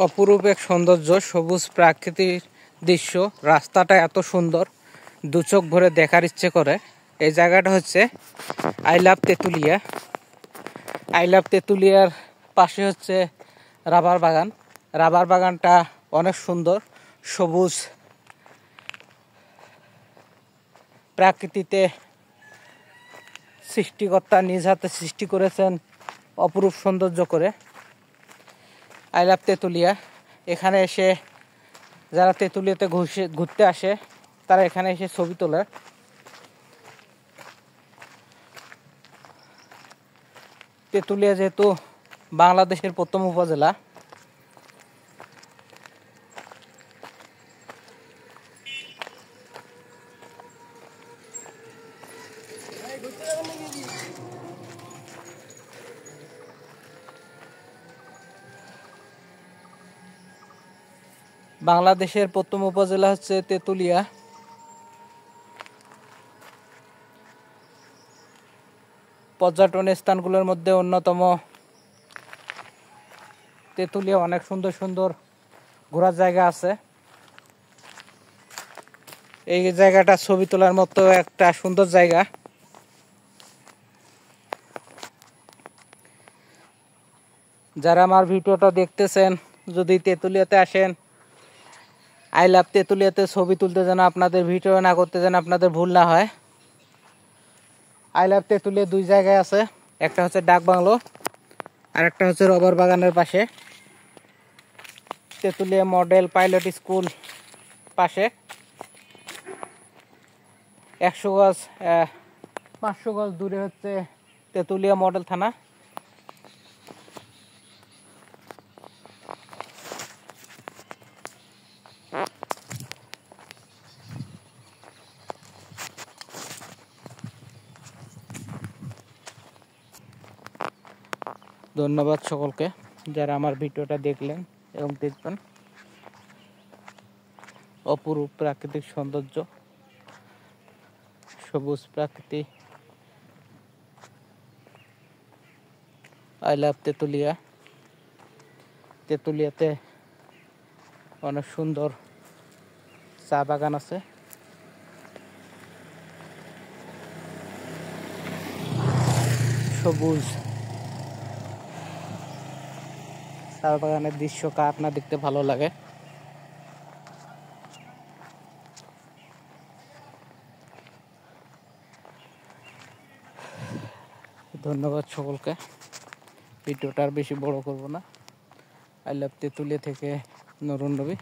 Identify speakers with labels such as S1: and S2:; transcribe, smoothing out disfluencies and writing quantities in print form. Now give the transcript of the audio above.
S1: অপরূপ এক সৌন্দর্য, সবুজ প্রাকৃতিক দৃশ্য। রাস্তাটা এত সুন্দর, দু চোখ ভরে দেখার ইচ্ছে করে। এই জায়গাটা হচ্ছে I love Tetulia. I love তেঁতুলিয়ার পাশে হচ্ছে রাবার বাগান। রাবার বাগানটা অনেক সুন্দর, সবুজ প্রাকৃতিতে সৃষ্টিকর্তা নিজ হাতে সৃষ্টি করেছেন অপরূপ সৌন্দর্য করে। I love Tetulia. এখানে এসে যারা তেঁতুলিয়াতে ঘুরতে আসে তারা এখানে এসে ছবি তোলে। তেঁতুলিয়া যেহেতু বাংলাদেশের প্রথম উপজেলা, বাংলাদেশের প্রথম উপজেলা হচ্ছে তেঁতুলিয়া। পর্যটন স্থানগুলোর মধ্যে অন্যতম তেঁতুলিয়া। অনেক সুন্দর সুন্দর ঘোরার জায়গা আছে। এই জায়গাটা ছবি তোলার মতো একটা সুন্দর জায়গা। যারা আমার ভিডিওটা দেখতেছেন, যদি তেঁতুলিয়াতে আসেন, আই লাভ তেঁতুলিয়াতে ছবি তুলতে যেন আপনাদের, ভিডিও না করতে যেন আপনাদের ভুল না হয়। আই লাভ তেঁতুলিয়া দুই জায়গায় আছে, একটা হচ্ছে ডাক বাংলো আর একটা হচ্ছে রবার বাগানের পাশে। তেঁতুলিয়া মডেল পাইলট স্কুল পাশে 100 গজ 500 গজ দূরে হচ্ছে তেঁতুলিয়া মডেল থানা। ধন্যবাদ সকলকে যারা আমার ভিডিওটা দেখলেন এবং দেখবেন। অপরূপ প্রাকৃতিক সৌন্দর্য, সবুজ প্রাকৃতি। I love Tetulia. তেঁতুলিয়াতে অনেক সুন্দর চা বাগান আছে। সবুজ চা বাগানের দৃশ্য কার না দেখতে ভালো লাগে। ধন্যবাদ সকলকে। ভিডিওটা আর বেশি বড় করব না। আই লাভ তেঁতুলিয়া থেকে নরুন নবী।